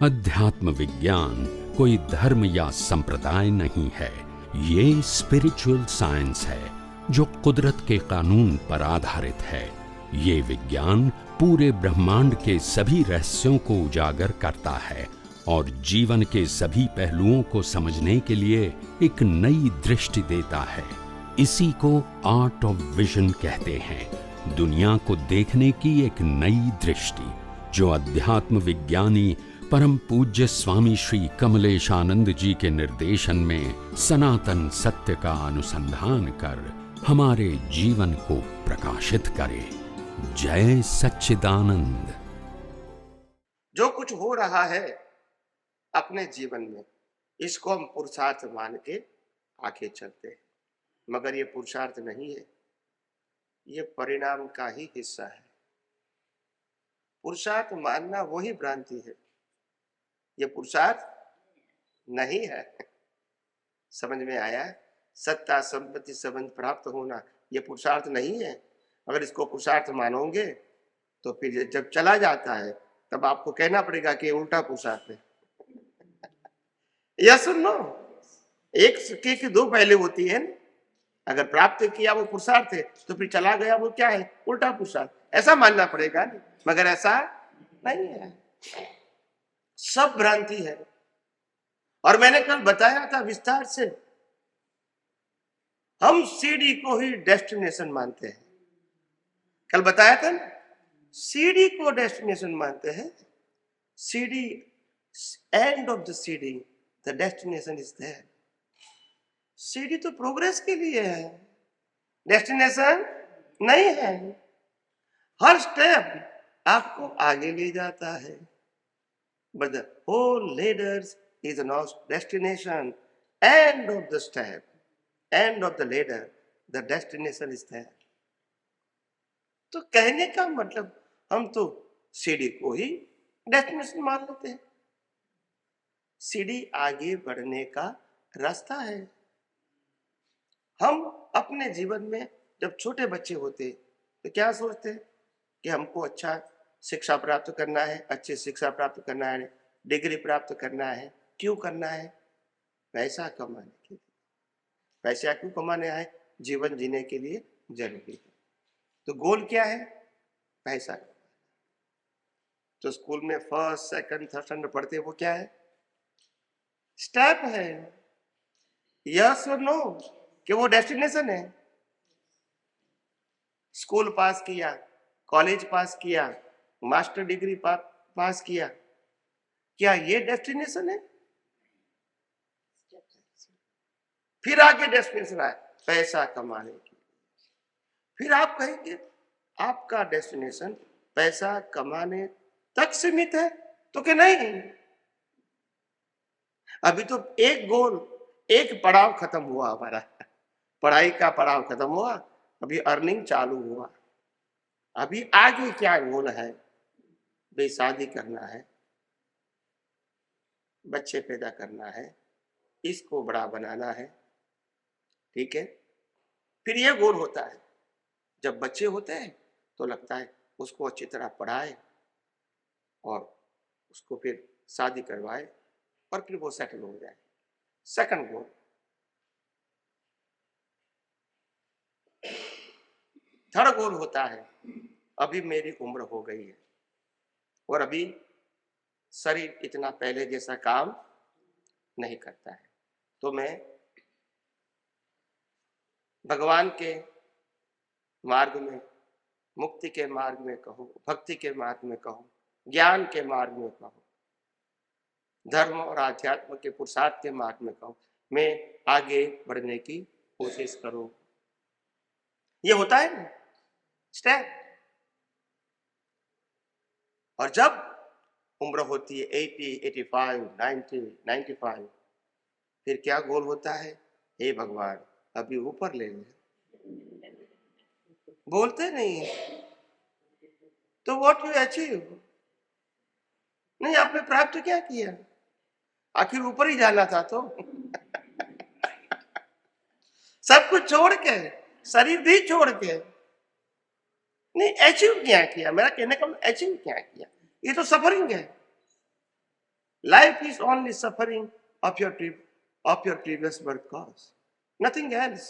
अध्यात्म विज्ञान कोई धर्म या संप्रदाय नहीं है। ये स्पिरिचुअल साइंस है जो कुदरत के कानून पर आधारित है। ये विज्ञान पूरे ब्रह्मांड के सभी रहस्यों को उजागर करता है और जीवन के सभी पहलुओं को समझने के लिए एक नई दृष्टि देता है। इसी को आर्ट ऑफ विजन कहते हैं, दुनिया को देखने की एक नई दृष्टि, जो अध्यात्म विज्ञानी परम पूज्य स्वामी श्री कमलेशानंद जी के निर्देशन में सनातन सत्य का अनुसंधान कर हमारे जीवन को प्रकाशित करे। जय सच्चिदानंद। जो कुछ हो रहा है अपने जीवन में, इसको हम पुरुषार्थ मान के आगे चलते हैं, मगर ये पुरुषार्थ नहीं है, ये परिणाम का ही हिस्सा है। पुरुषार्थ मानना वही भ्रांति है, ये पुरुषार्थ नहीं है। समझ में आया? सत्ता संपत्ति संबंध प्राप्त होना ये पुरुषार्थ नहीं है। अगर इसको पुरुषार्थ मानोगे तो फिर जब चला जाता है तब आपको कहना पड़ेगा कि उल्टा पुरुषार्थ है। या सुन लो, एक सिक्के की दो पहले होती है ना। अगर प्राप्त किया वो पुरुषार्थ है तो फिर चला गया वो क्या है? उल्टा पुरुषार्थ। ऐसा मानना पड़ेगा ना, मगर ऐसा नहीं है, सब भ्रांति है। और मैंने कल बताया था विस्तार से, हम सीढ़ी को ही डेस्टिनेशन मानते हैं। कल बताया था ना, सीढ़ी को डेस्टिनेशन मानते हैं। सीढ़ी, एंड ऑफ द सीढ़ी, द डेस्टिनेशन इज देयर। सीढ़ी तो प्रोग्रेस के लिए है, डेस्टिनेशन नहीं है। हर स्टेप आपको आगे ले जाता है, but the whole ladder is no destination. End of the step, end of the ladder, the destination is there. तो कहने का मतलब, हम तो सीढ़ी को ही डेस्टिनेशन मान लेते हैं। सीढ़ी आगे बढ़ने का रास्ता है। हम अपने जीवन में जब छोटे बच्चे होते तो क्या सोचते कि हमको अच्छा शिक्षा प्राप्त करना है, अच्छी शिक्षा प्राप्त करना है, डिग्री प्राप्त करना है। क्यों करना है? पैसा कमाने के लिए। पैसा क्यों कमाने है? जीवन जीने के लिए जरूरी है। तो गोल क्या है? पैसा। तो स्कूल में फर्स्ट सेकंड थर्ड स्टैंडर्ड पढ़ते वो क्या है? स्टेप है। यस और नो कि वो डेस्टिनेशन है। स्कूल पास किया, कॉलेज पास किया, मास्टर डिग्री पास किया, क्या ये डेस्टिनेशन है? फिर आगे डेस्टिनेशन आए पैसा कमाने की। फिर आप कहेंगे आपका डेस्टिनेशन पैसा कमाने तक सीमित है, तो कि नहीं, अभी तो एक गोल, एक पड़ाव खत्म हुआ हमारा। पढ़ाई का पड़ाव खत्म हुआ, अभी अर्निंग चालू हुआ। अभी आगे क्या गोल है? भाई शादी करना है, बच्चे पैदा करना है, इसको बड़ा बनाना है, ठीक है। फिर ये गोल होता है। जब बच्चे होते हैं तो लगता है उसको अच्छी तरह पढ़ाए और उसको फिर शादी करवाए और फिर वो सेटल हो जाए। Second goal. थर्ड गोल होता है, अभी मेरी उम्र हो गई है और अभी शरीर इतना पहले जैसा काम नहीं करता है, तो मैं भगवान के मार्ग में, मुक्ति के मार्ग में कहूं, भक्ति के मार्ग में कहूं, ज्ञान के मार्ग में कहूं, धर्म और आध्यात्म के पुरुषार्थ के मार्ग में कहूं, मैं आगे बढ़ने की कोशिश करूं। ये होता है ना स्टेप। और जब उम्र होती है 80, 85, 90, 95, फिर क्या गोल होता है? हे भगवान अभी ऊपर ले ले। बोलते नहीं है तो व्हाट यू अचीव? नहीं, आपने प्राप्त क्या किया? आखिर ऊपर ही जाना था तो। सब कुछ छोड़ के, शरीर भी छोड़ के, नहीं अचीव क्या किया? मेरा कहने का अचीव क्या किया? ये तो सफरिंग है। Life is only suffering of your previous birth cause, nothing else.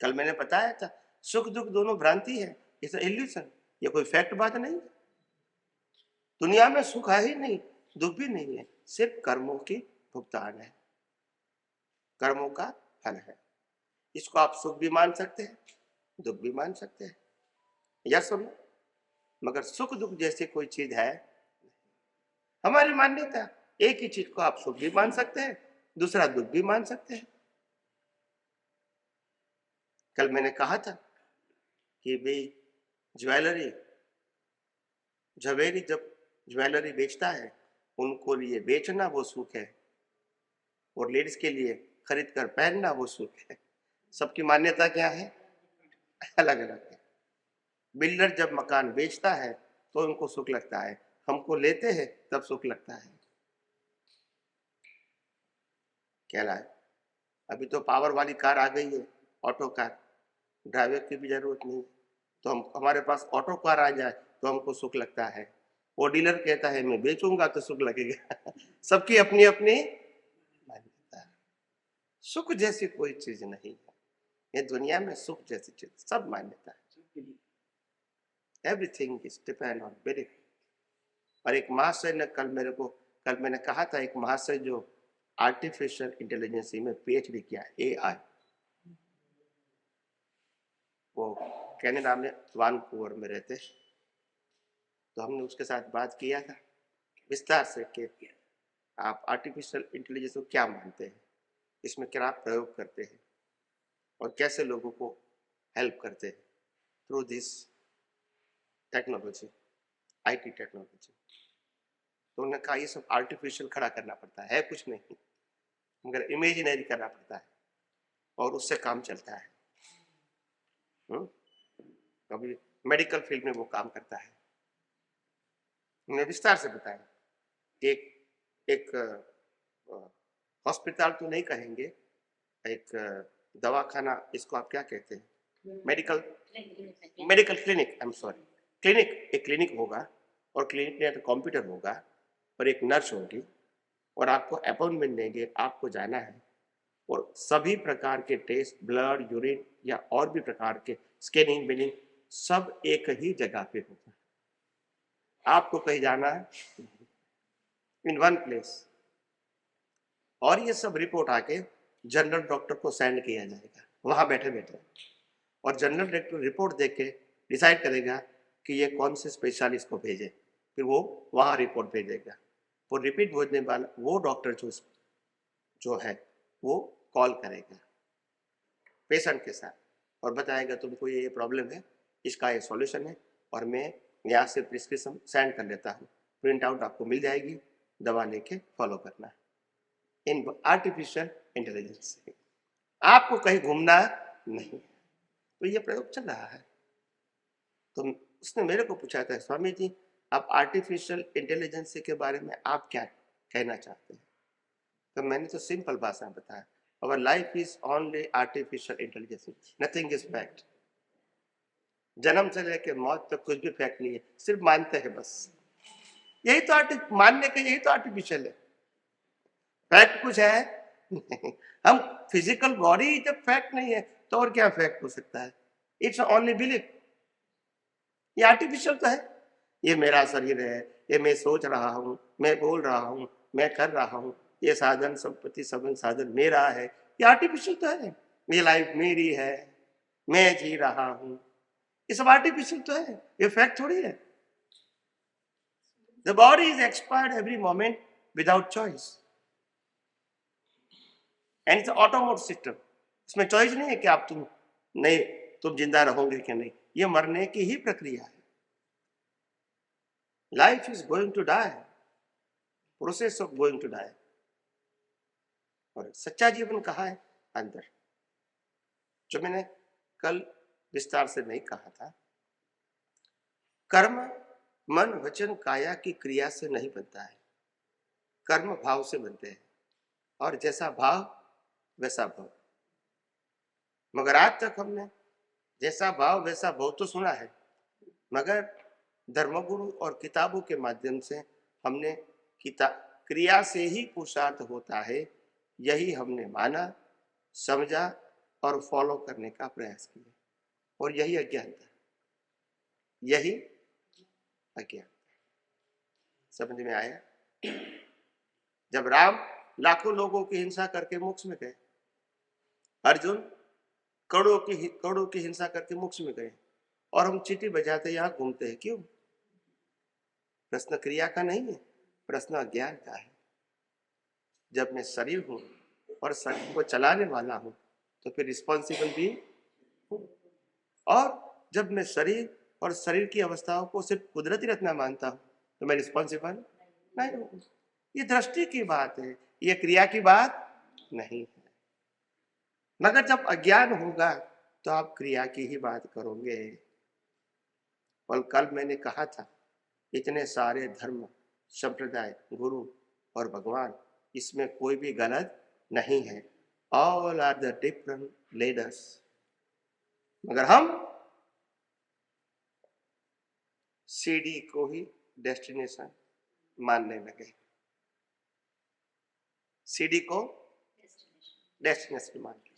कल मैंने बताया था सुख दुख दोनों भ्रांति है, इट्स इल्यूशन, ये कोई फैक्ट बात नहीं है। दुनिया में सुख है ही नहीं, दुख भी नहीं है, सिर्फ कर्मों की भुगतान है, कर्मों का फल है। इसको आप सुख भी मान सकते हैं, दुख भी मान सकते हैं, यस और नो। मगर सुख दुख जैसी कोई चीज है, हमारी मान्यता एक ही चीज को आप सुख भी मान सकते हैं, दूसरा दुख भी मान सकते हैं। कल मैंने कहा था कि भाई ज्वेलरी झवेरी जब ज्वेलरी बेचता है, उनको लिए बेचना वो सुख है, और लेडीज के लिए खरीद कर पहनना वो सुख है। सबकी मान्यता क्या है? अलग अलग है। बिल्डर जब मकान बेचता है तो उनको सुख लगता है, हमको लेते हैं तब सुख लगता है। क्या है, अभी तो पावर वाली कार आ गई है, ऑटो कार, ड्राइवर की भी जरूरत नहीं, तो हम हमारे पास ऑटो कार आ जाए तो हमको सुख लगता है। वो डीलर कहता है मैं बेचूंगा तो सुख लगेगा। सबकी अपनी अपनी मान्यता है। सुख जैसी कोई चीज नहीं है ये दुनिया में, सुख जैसी चीज सब मान्यता है। Everything is depend on belief. और एक महाशय ने कल मैंने कहा था, एक महाशय जो आर्टिफिशियल इंटेलिजेंस में पीएचडी किया, एआई, वो कनाडा में वानकूवर में रहते, तो हमने उसके साथ बात किया था विस्तार से कि आप आर्टिफिशियल इंटेलिजेंस को क्या मानते हैं, इसमें क्या प्रयोग करते हैं और कैसे लोगों को हेल्प करते हैं through this technology, IT technology. तो उन्होंने कहा ये सब आर्टिफिशियल खड़ा करना पड़ता है कुछ नहीं, मगर इमेजिनरी करना पड़ता है और उससे काम चलता है। अभी मेडिकल फील्ड में वो काम करता है। उन्हें विस्तार से बताया कि एक हॉस्पिटल तो नहीं कहेंगे, एक दवाखाना, इसको आप क्या कहते हैं, medical clinic, I am sorry, clinic, एक क्लिनिक होगा और क्लिनिक में कंप्यूटर होगा और एक नर्स होगी और आपको अपॉइंटमेंट देंगे, आपको जाना है और सभी प्रकार के टेस्ट, ब्लड, यूरिन या और भी प्रकार के स्कैनिंग बिलिंग सब एक ही जगह पे होगा। आपको कहीं जाना है, इन वन प्लेस, और ये सब रिपोर्ट आके जनरल डॉक्टर को सेंड किया जाएगा वहां बैठे बैठे, और जनरल डॉक्टर रिपोर्ट देख के डिसाइड करेगा कि ये कौन से स्पेशलिस्ट को भेजे, फिर वो वहां रिपोर्ट भेजेगा। वो रिपीट भेजने वाला वो डॉक्टर जो है वो कॉल करेगा पेशेंट के साथ और बताएगा तुमको ये प्रॉब्लम है, इसका ये सॉल्यूशन है, और मैं यहाँ से प्रिस्क्रिप्शन सेंड कर देता हूँ, प्रिंट आउट आपको मिल जाएगी, दवा लेके फॉलो करना है। इन आर्टिफिशियल इंटेलिजेंस से आपको कहीं घूमना नहीं। तो ये प्रयोग चल रहा है। तो उसने मेरे को पूछा था, स्वामी जी आप आर्टिफिशियल इंटेलिजेंस के बारे में आप क्या कहना चाहते हैं? तो मैंने तो सिंपल भाषा में बताया, our life is only artificial intelligence, nothing is fact. जन्म से लेकर मौत तक कुछ भी फैक्ट नहीं है, सिर्फ मानते हैं बस। यही तो मानने का यही तो आर्टिफिशियल है। फैक्ट कुछ है नहीं। हम फिजिकल बॉडी जब फैक्ट नहीं है तो और क्या फैक्ट हो सकता है? It's only belief. ये आर्टिफिशियल तो है, ये मेरा शरीर है, ये मैं सोच रहा हूँ, मैं बोल रहा हूँ, मैं कर रहा हूँ, ये साधन संपत्ति सबन साधन मेरा है, ये आर्टिफिशियल तो है। ये लाइफ मेरी है, मैं जी रहा हूँ, ये सब आर्टिफिशियल तो है, ये फैक्ट थोड़ी है। The body is expired every moment without choice. And it's an automatic system. इसमें चॉइस नहीं है कि आप तुम जिंदा रहोगे कि नहीं, ये मरने की ही प्रक्रिया है। Life is going to die, process of going to die. और सच्चा जीवन कहाँ है? अंदर। जो मैंने कल विस्तार से नहीं कहा था, कर्म मन वचन काया की क्रिया से नहीं बनता है, कर्म भाव से बनते हैं, और जैसा भाव वैसा भाव। मगर आज तक हमने जैसा भाव वैसा भाव तो सुना है, मगर धर्मगुरु और किताबों के माध्यम से हमने क्रिया से ही पुरुषार्थ होता है, यही हमने माना, समझा और फॉलो करने का प्रयास किया, और यही अज्ञानता, यही अज्ञान। समझ में आया? जब राम लाखों लोगों की हिंसा करके मोक्ष में गए, अर्जुन करोड़ों की हिंसा करके मोक्ष में गए, और हम चींटी बजाते यहां घूमते हैं, क्यों? प्रश्न क्रिया का नहीं है, प्रश्न अज्ञान का है। जब मैं शरीर हूं और शरीर को चलाने वाला हूं तो फिर रिस्पॉन्सिबल भी हूं, और जब मैं शरीर और शरीर की अवस्थाओं को सिर्फ कुदरती रचना मानता हूं तो मैं रिस्पॉन्सिबल नहीं हूं। ये दृष्टि की बात है, ये क्रिया की बात नहीं है। मगर जब अज्ञान होगा तो आप क्रिया की ही बात करोगे। और कल मैंने कहा था, इतने सारे धर्म, संप्रदाय, गुरु और भगवान, इसमें कोई भी गलत नहीं है। All are the different leaders. मगर हम सीढ़ी को ही डेस्टिनेशन मानने लगे, सीढ़ी को डेस्टिनेशन मान के।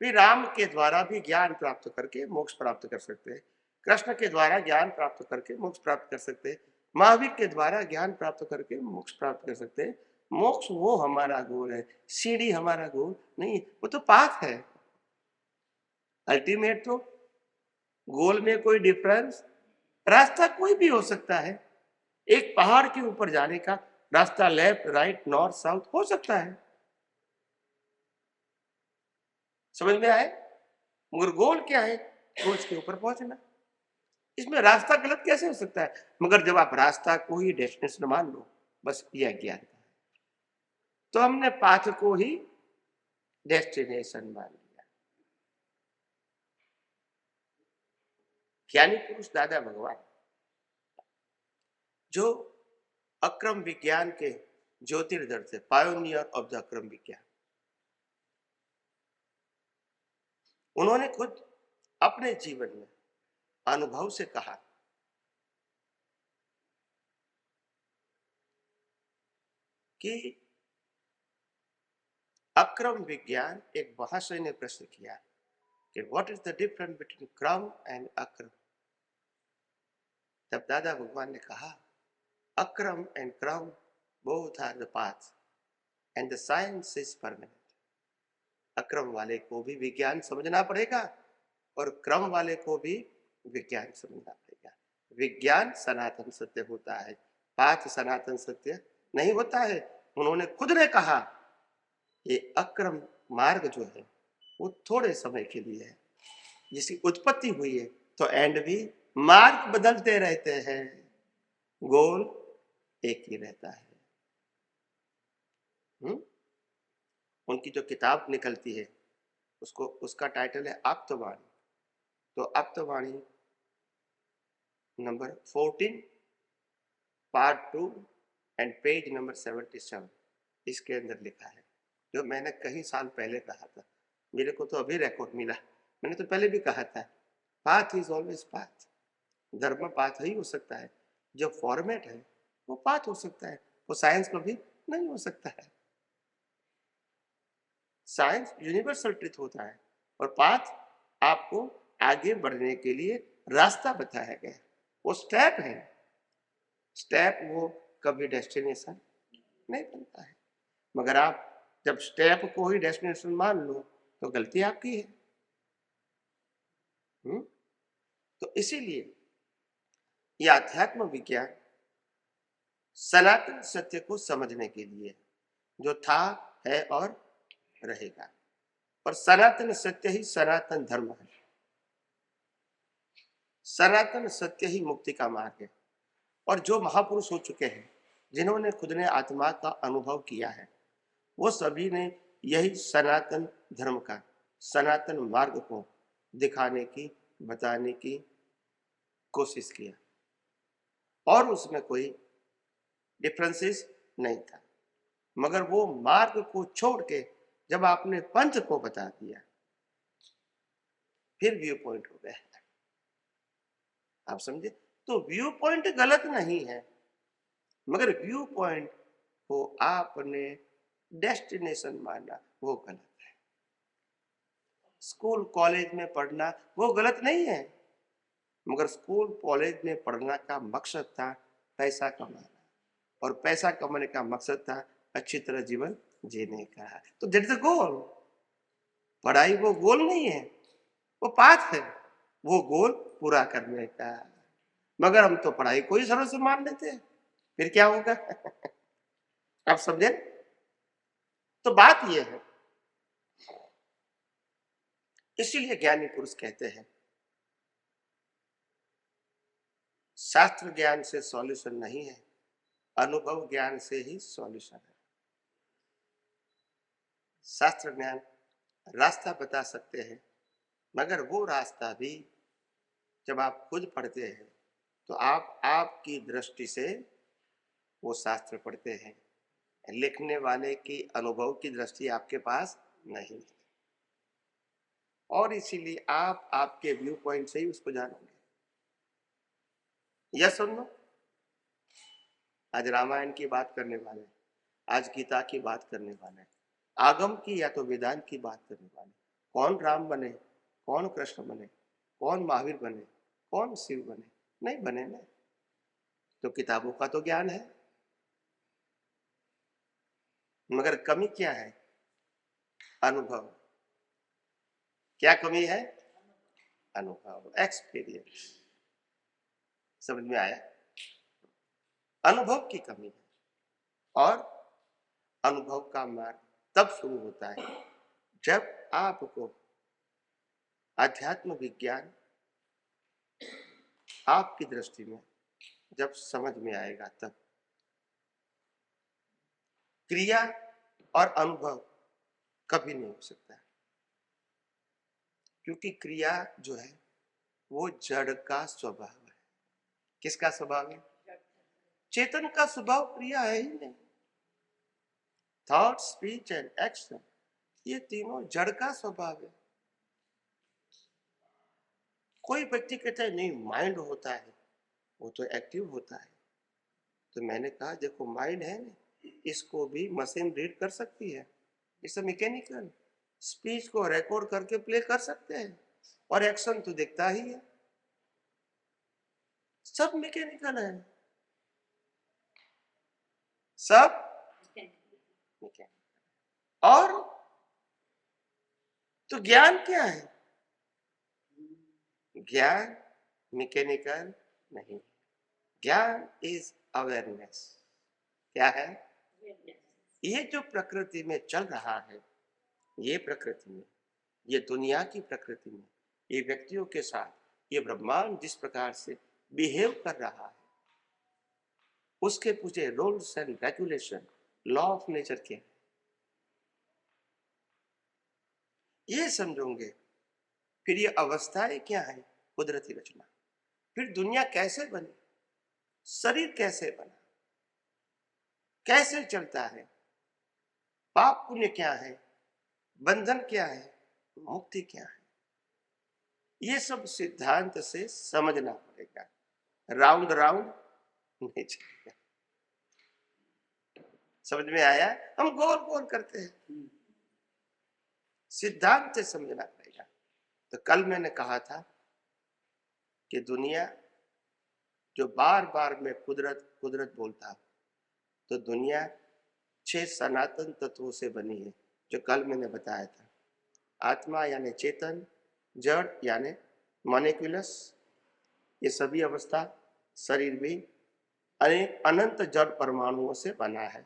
फिर राम के द्वारा भी ज्ञान प्राप्त करके मोक्ष प्राप्त कर सकते हैं, कृष्ण के द्वारा ज्ञान प्राप्त करके मोक्ष प्राप्त कर सकते हैं, महावीर के द्वारा ज्ञान प्राप्त करके मोक्ष प्राप्त कर सकते हैं। मोक्ष वो हमारा गोल है, सीढ़ी हमारा गोल नहीं, वो तो पाथ है। अल्टीमेट तो गोल में कोई डिफरेंस, रास्ता कोई भी हो सकता है। एक पहाड़ के ऊपर जाने का रास्ता लेफ्ट, राइट, नॉर्थ, साउथ हो सकता है। समझ में आए? मगर गोल क्या है? गोल के ऊपर पहुंचना। इसमें रास्ता गलत कैसे हो सकता है? मगर जब आप रास्ता को ही डेस्टिनेशन मान लो, बस ये अज्ञान है। तो हमने पाथ को ही डेस्टिनेशन मान लिया। ज्ञानी पुरुष दादा भगवान, जो अक्रम विज्ञान के ज्योतिर्धर थे, पायोनियर ऑफ द अक्रम विज्ञान, उन्होंने खुद अपने जीवन में अनुभव से कहा कि अक्रम विज्ञान, एक महाशय ने प्रश्न किया कि what is the difference between kram and akram. तब दादा भगवान ने कहा, akram and kram both are the path and the science is permanent. Akram वाले को भी विज्ञान समझना पड़ेगा और क्रम वाले को भी विज्ञान समझना पड़ेगा। विज्ञान सनातन सत्य होता है, पाथ सनातन सत्य नहीं होता है। उन्होंने खुद ने कहा, ये अक्रम मार्ग जो है वो थोड़े समय के लिए है, जिसकी उत्पत्ति हुई है, तो एंड भी मार्ग बदलते रहते हैं, गोल एक ही रहता है। उनकी जो किताब निकलती है उसका टाइटल है आप्तवाणी। तो Aptavani number 14 part 2 and page number 77, इसके अंदर लिखा है, जो मैंने कई साल पहले कहा था। मेरे को तो अभी रिकॉर्ड मिला, मैंने तो पहले भी कहा था, पाथ इज ऑलवेज पाथ। धर्म पाथ ही हो सकता है, जो फॉर्मेट है वो पाथ हो सकता है, वो साइंस में भी नहीं हो सकता है। साइंस यूनिवर्सल ट्रुथ होता है और पाथ आपको आगे बढ़ने के लिए रास्ता बताया गया, वो स्टेप है। स्टेप वो कभी डेस्टिनेशन नहीं बनता है। मगर आप जब स्टेप को ही डेस्टिनेशन मान लो तो गलती आपकी है। तो इसीलिए यह अध्यात्म विज्ञान सनातन सत्य को समझने के लिए, जो था, है और रहेगा। और सनातन सत्य ही सनातन धर्म है, सनातन सत्य ही मुक्ति का मार्ग है। और जो महापुरुष हो चुके हैं, जिन्होंने खुद ने आत्मा का अनुभव किया है, वो सभी ने यही सनातन धर्म का, सनातन मार्ग को दिखाने की, बताने की कोशिश किया, और उसमें कोई डिफरेंसेस नहीं था। मगर वो मार्ग को छोड़ के जब आपने पंथ को बता दिया, फिर व्यू पॉइंट हो गया। आप समझे? तो व्यू पॉइंट गलत नहीं है, मगर व्यू पॉइंट को आपने डेस्टिनेशन माना वो गलत है। स्कूल कॉलेज में पढ़ना वो गलत नहीं है, मगर स्कूल कॉलेज में पढ़ना का मकसद था पैसा कमाना, और पैसा कमाने का मकसद था अच्छी तरह जीवन जीने का। तो दैट इज द गोल। पढ़ाई वो गोल नहीं है, वो पाथ है, वो गोल पूरा करने का। मगर हम तो पढ़ाई को ही सर्वस्व मान लेते हैं, फिर क्या होगा? आप समझे? तो बात यह है, इसीलिए ज्ञानी पुरुष कहते हैं शास्त्र ज्ञान से सॉल्यूशन नहीं है, अनुभव ज्ञान से ही सॉल्यूशन है। शास्त्र ज्ञान रास्ता बता सकते हैं, मगर वो रास्ता भी जब आप खुद पढ़ते हैं तो आप आपकी दृष्टि से वो शास्त्र पढ़ते हैं, लिखने वाले की अनुभव की दृष्टि आपके पास नहीं है, और इसीलिए आप आपके व्यू पॉइंट से ही उसको जानोगे। यह सुन लो, आज रामायण की बात करने वाले, आज गीता की बात करने वाले, आगम की या तो वेदांत की बात करने वाले, कौन राम बने, कौन कृष्ण बने, कौन महावीर बने, कौन शिव बने, नहीं बने ना। तो किताबों का तो ज्ञान है, मगर कमी क्या है? अनुभव। क्या कमी है? अनुभव, एक्सपीरियंस। समझ में आया? अनुभव की कमी है, और अनुभव का मार्ग तब शुरू होता है जब आपको अध्यात्म विज्ञान आपकी दृष्टि में जब समझ में आएगा, तब। क्रिया और अनुभव कभी नहीं हो सकता, क्योंकि क्रिया जो है वो जड़ का स्वभाव है। किसका स्वभाव है? चेतन का स्वभाव क्रिया है ही नहीं। थॉट, स्पीच एंड एक्शन, ये तीनों जड़ का स्वभाव है। कोई व्यक्ति कहता है नहीं माइंड होता है, वो तो एक्टिव होता है। तो मैंने कहा देखो माइंड है ना, इसको भी मशीन रीड कर सकती है, इसे मैकेनिकल। स्पीच को रिकॉर्ड करके प्ले कर सकते हैं, और एक्शन तो दिखता ही है, सब मैकेनिकल है, सब मैकेनिकल। और तो ज्ञान क्या है? ज्ञान मैकेनिकल नहीं, ज्ञान इज अवेयरनेस। क्या है? ये जो प्रकृति में चल रहा है, ये प्रकृति में, ये दुनिया की प्रकृति में, ये व्यक्तियों के साथ, ये ब्रह्मांड जिस प्रकार से बिहेव कर रहा है, उसके पूछे rules and regulation, law of nature के, ये समझोगे। फिर ये अवस्थाएं क्या है? कुदरती रचना। फिर दुनिया कैसे बनी, शरीर कैसे बना, कैसे चलता है, पाप पुण्य क्या है, बंधन क्या है, मुक्ति क्या है, ये सब सिद्धांत से समझना पड़ेगा। राउंड राउंड नहीं चलेगा। समझ में आया? हम गोल गोल करते हैं, सिद्धांत से समझना पड़ेगा। तो कल मैंने कहा था कि दुनिया जो बार बार में कुदरत कुदरत बोलता, तो दुनिया 6 सनातन तत्वों से बनी है, जो कल मैंने बताया था। आत्मा यानी चेतन, जड़ यानी मॉलिक्यूलस, ये सभी अवस्था, शरीर भी अनेक अनंत जड़ परमाणुओं से बना है।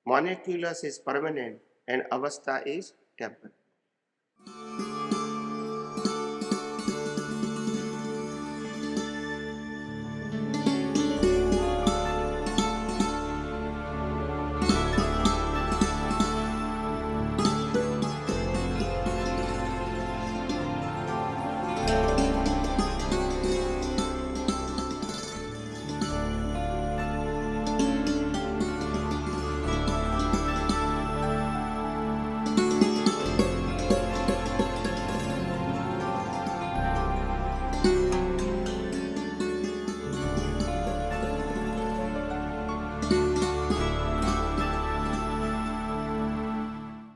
मॉलिक्यूलस इज परमानेंट एंड अवस्था इज टेम्पररी।